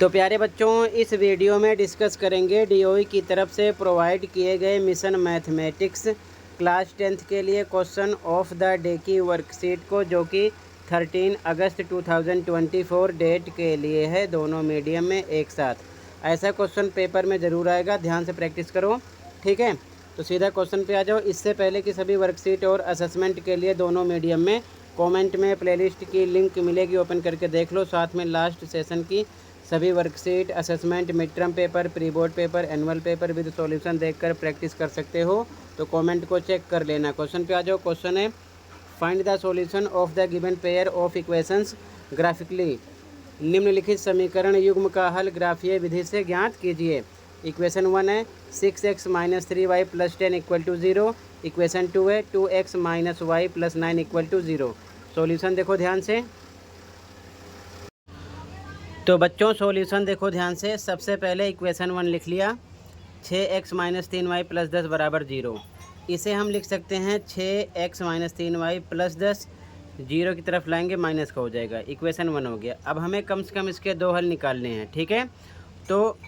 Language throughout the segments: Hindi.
तो प्यारे बच्चों, इस वीडियो में डिस्कस करेंगे डीओई की तरफ से प्रोवाइड किए गए मिशन मैथमेटिक्स क्लास 10th के लिए क्वेश्चन ऑफ द डे की वर्कशीट को, जो कि 13 अगस्त 2024 डेट के लिए है, दोनों मीडियम में एक साथ। ऐसा क्वेश्चन पेपर में ज़रूर आएगा, ध्यान से प्रैक्टिस करो, ठीक है। तो सीधा क्वेश्चन पे आ जाओ। इससे पहले कि सभी वर्कशीट और असेसमेंट के लिए दोनों मीडियम में कमेंट में प्लेलिस्ट की लिंक मिलेगी, ओपन करके देख लो। साथ में लास्ट सेशन की सभी worksheet, assessment, mid term paper, pre board paper, annual paper with solution देखकर प्रैक्टिस कर सकते हो। तो कमेंट को चेक कर लेना। क्वेश्चन पे आ जाओ। क्वेश्चन है, find the solution of the given pair of equations graphically. निम्नलिखित समीकरण युग्म का हल ग्राफीय विधि से ज्ञात कीजिए। इक्वेशन 1 है 6x - 3y + 10 = 0। इक्वेशन 2 है 2x - y + 9 = 0। सॉल्यूशन देखो ध्यान से। तो बच्चों, सॉल्यूशन देखो ध्यान से। सबसे पहले इक्वेशन 1 लिख लिया, 6x - 3y + 10 = 0। इसे हम लिख सकते हैं 6x - 3y + 10, 0 की तरफ लाएंगे माइनस का हो जाएगा। इक्वेशन 1 हो गया। अब हमें कम से कम इसके दो हल निकालने हैं, ठीक है। तो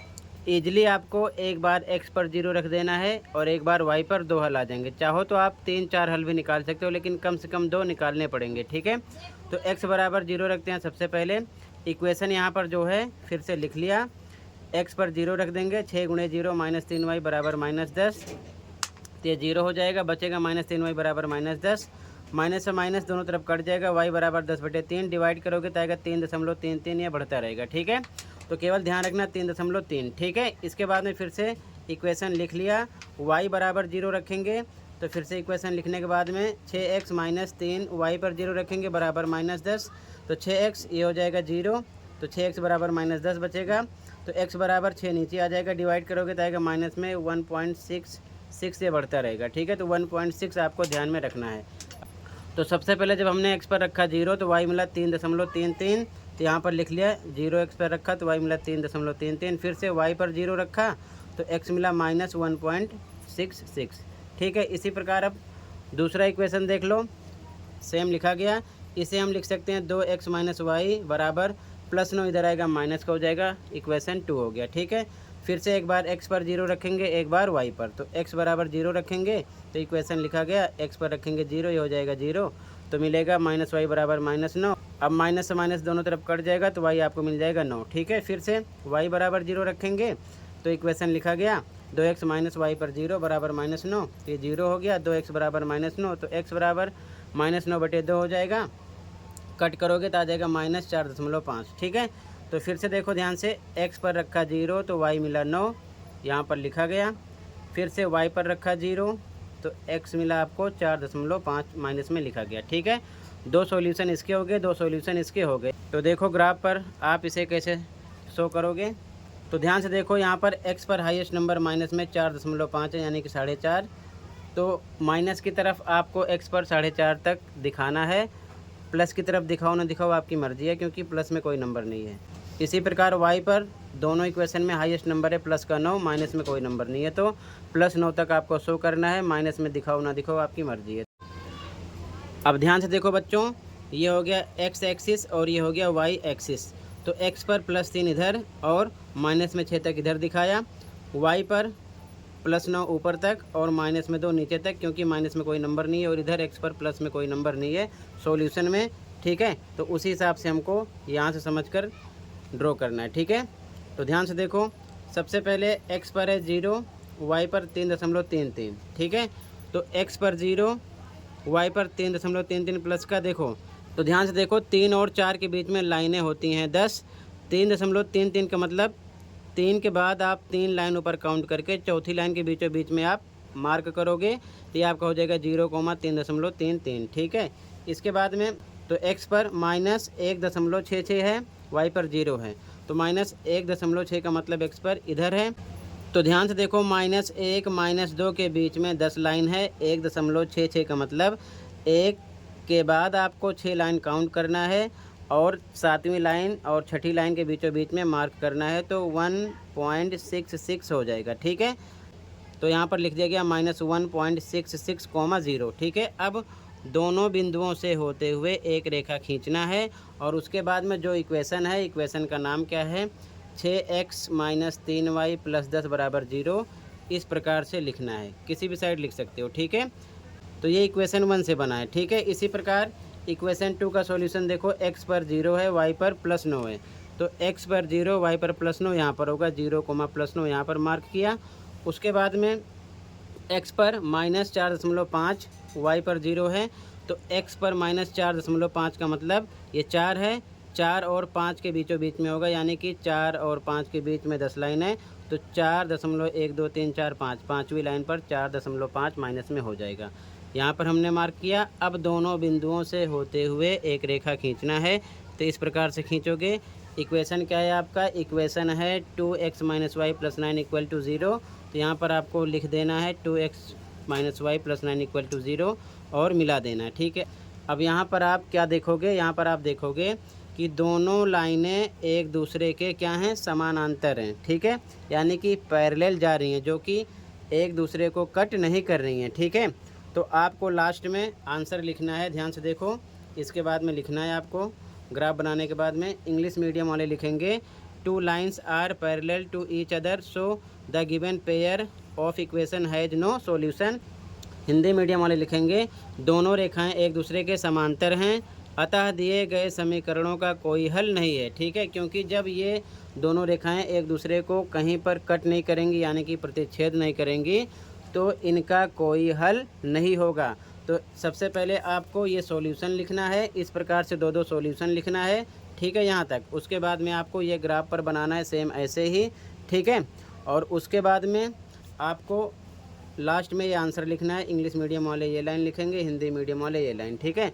ईजिली आपको एक बार x पर 0 रख देना है और एक बार y पर दो हल आ जाएंगे। चाहो तो आप 3-4 हल भी निकाल सकते हो, लेकिन कम से कम दो निकालने पड़ेंगे, ठीक है। तो x = 0 रखते हैं सबसे पहले। इक्वेशन यहाँ पर जो है फिर से लिख लिया, x पर 0 रख देंगे। 6 × 0 - 3y = -10। तो ये 0 हो जाएगा, बचेगा -3y = -10। माइनस से माइनस दोनों तरफ कट जाएगा। y = 10/3 डिवाइड करोगे तो आएगा 3.33। ये बढ़ता रहेगा, ठीक है। तो केवल ध्यान रखना 3.3, ठीक है। इसके बाद में फिर से इक्वेशन लिख लिया, y = 0 रखेंगे। तो फिर से इक्वेशन लिखने के बाद में 6x - 3 y पर 0 रखेंगे बराबर -10। तो 6x ये हो जाएगा 0। तो 6x = -10 बचेगा। तो x = 6 नीचे आ जाएगा, डिवाइड करोगे तो आएगा माइनस में 1.66 से बढ़ता रहेगा, ठीक है। तो 1.6 आपको ध्यान में रखना है। तो सबसे पहले जब हमने x पर रखा 0 तो y मिला 3.33। तो यहाँ पर लिख लिया 0 x पर रखा तो y मिला 3.33। फिर से y पर 0 रखा तो x मिला -1.66, ठीक है। इसी प्रकार अब दूसरा इक्वेशन देख लो, सेम लिखा गया। इसे हम लिख सकते हैं 2x - y बराबर +9, इधर आएगा माइनस का हो जाएगा। इक्वेशन 2 हो गया, ठीक है। फिर से एक बार x पर 0 रखेंगे, एक बार y पर। तो x = 0 रखेंगे तो इक्वेशन लिखा गया, x पर रखेंगे 0, ये हो जाएगा 0। तो मिलेगा -y = -9। अब माइनस से माइनस दोनों तरफ कट जाएगा तो y आपको मिल जाएगा 9, ठीक है। फिर से y = 0 रखेंगे तो इक्वेशन लिखा गया 2x - y पर 0 = -9। तो ये 0 हो गया। 2x = -9 तो x = -9/2 हो जाएगा। कट करोगे तो आ जाएगा -4.5, ठीक है। तो फिर से देखो ध्यान से, x पर रखा 0 तो y मिला 9, यहाँ पर लिखा गया। फिर से y पर रखा 0 तो x मिला आपको 4.5 माइनस में लिखा गया, ठीक है। दो सॉल्यूशन इसके हो गए, दो सॉल्यूशन इसके हो गए। तो देखो ग्राफ पर आप इसे कैसे शो करोगे। तो ध्यान से देखो, यहाँ पर x पर हाईएस्ट नंबर माइनस में 4.5 है, यानी कि 4.5। तो माइनस की तरफ आपको x पर 4.5 तक दिखाना है। प्लस की तरफ दिखाओ ना दिखाओ आपकी मर्जी है, क्योंकि प्लस में कोई नंबर नहीं है। इसी प्रकार y पर दोनों इक्वेशन में हाईएस्ट नंबर है +9, माइनस में कोई नंबर नहीं है। तो +9 तक आपको शो करना है, माइनस में दिखाओ ना दिखाओ आपकी मर्जी है। अब ध्यान से देखो बच्चों, ये हो गया x एक्सिस और ये हो गया y एक्सिस। तो x पर +3 इधर और माइनस में 6 तक इधर दिखाया। y पर +9 ऊपर तक और -2 नीचे तक, क्योंकि माइनस में कोई नंबर नहीं है और इधर x पर प्लस में कोई नंबर नहीं है सॉल्यूशन में, ठीक है। तो उसी हिसाब से हमको यहाँ से समझकर ड्रॉ करना है, ठीक है। तो ध्यान से देखो, सबसे पहले x पर है 0, y पर 3.33, ठीक है। तो x पर 0, y पर 3.33 प्लस का देखो। तो ध्यान से देखो, 3 और 4 के बीच में लाइनें होती हैं 10। 3.33 का मतलब 3 के बाद आप 3 लाइन ऊपर काउंट करके चौथी लाइन के बीचों बीच में आप मार्क करोगे तो ये आपका हो जाएगा 0,333, ठीक है। इसके बाद में तो x पर -1.66 है, y पर 0 है। तो -1.6 का मतलब x पर इधर है। तो ध्यान से देखो, -1 -2 के बीच में 10 लाइन है। 1.66 का मतलब 1 के बाद आपको 6 लाइन काउंट करना है और 7वीं लाइन और 6ठी लाइन के बीचों बीच में मार्क करना है। तो 1.66 हो जाएगा, ठीक है। तो यहाँ पर लिख दिया गया -1.66, 0, ठीक है। अब दोनों बिंदुओं से होते हुए एक रेखा खींचना है और उसके बाद में जो इक्वेशन है, इक्वेशन का नाम क्या है, 6x माइनस 3y प्लस 10 बराबर 0, इस प्रकार से लिखना है। किसी भी साइड लिख सकते हो, ठीक है। तो ये इक्वेशन 1 से बना है, ठीक है। इसी प्रकार इक्वेशन 2 का सॉल्यूशन देखो, x पर 0 है, y पर +9 है। तो x पर 0, y पर +9 यहाँ पर होगा, 0, +9 यहाँ पर मार्क किया। उसके बाद में x पर -4.5, y पर 0 है, तो x पर -4.5 का मतलब ये 4 है, 4 और 5 के बीचों बीच में होगा, यानी कि 4 और 5 के बीच में 10 लाइन है, तो 4.1 2 3 4 5, पाँचवीं लाइन पर 4.5 माइनस में हो जाएगा। यहाँ पर हमने मार्क किया। अब दोनों बिंदुओं से होते हुए एक रेखा खींचना है, तो इस प्रकार से खींचोगे। इक्वेशन क्या है आपका? इक्वेशन है 2x minus y plus 9 equal to 0। तो यहाँ पर आपको लिख देना है 2x minus y plus 9 equal to 0 और मिला देना है, ठीक है। अब यहाँ पर आप क्या देखोगे? यहाँ पर आप देखोगे कि दोनों लाइनें एक दूसरे के क्या हैं? समानांतर हैं, ठीक है, यानी कि पैरेलल जा रही हैं, जो कि एक दूसरे को कट नहीं कर रही हैं, ठीक है। तो आपको लास्ट में आंसर लिखना है, ध्यान से देखो। इसके बाद में लिखना है आपको, ग्राफ बनाने के बाद में इंग्लिश मीडियम वाले लिखेंगे 2 lines are parallel to each other, so the given pair of equation has no solution. Hindi medium वाले लिखेंगे दोनों रेखाएं एक दूसरे के समांतर हैं, अतः दिए गए समीकरणों का कोई हल नहीं है, ठीक है। क्योंकि जब ये दोनों रेखाएं एक दूसरे को कहीं पर कट नहीं करेंगी, यानी कि प्रतिच्छेद नहीं करेंगी, तो इनका कोई हल नहीं होगा। तो सबसे पहले आपको ये सॉल्यूशन लिखना है, इस प्रकार से दो सॉल्यूशन लिखना है, ठीक है, यहाँ तक। उसके बाद में आपको ये ग्राफ पर बनाना है सेम ऐसे ही, ठीक है। और उसके बाद में आपको लास्ट में ये आंसर लिखना है। इंग्लिश मीडियम वाले ये लाइन लिखेंगे, हिंदी मीडियम वाले ये लाइन, ठीक है।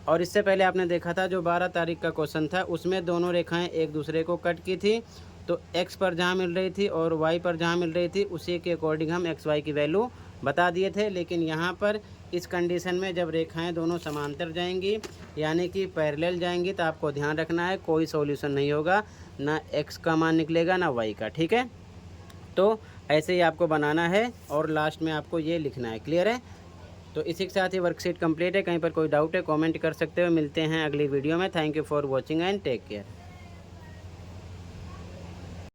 और इससे पहले आपने देखा था जो 12 तारीख का क्वेश्चन था, उसमें दोनों रेखाएं एक दूसरे को कट की थी, तो x पर जहाँ मिल रही थी और y पर जहाँ मिल रही थी, उसी के अकॉर्डिंग हम x y की वैल्यू बता दिए थे। लेकिन यहाँ पर इस कंडीशन में जब रेखाएं दोनों समांतर जाएंगी, यानी कि पैरेलल जाएंगी, तो आपको ध्यान रखना है कोई सॉल्यूशन नहीं होगा, ना x का मान निकलेगा ना y का, ठीक है। तो ऐसे ही आपको बनाना है और लास्ट में आपको ये लिखना है, क्लियर है। तो इसी के साथ ही वर्कशीट कंप्लीट है। कहीं पर कोई डाउट है कमेंट कर सकते हो। मिलते हैं अगली वीडियो में। Thank you for watching and take care.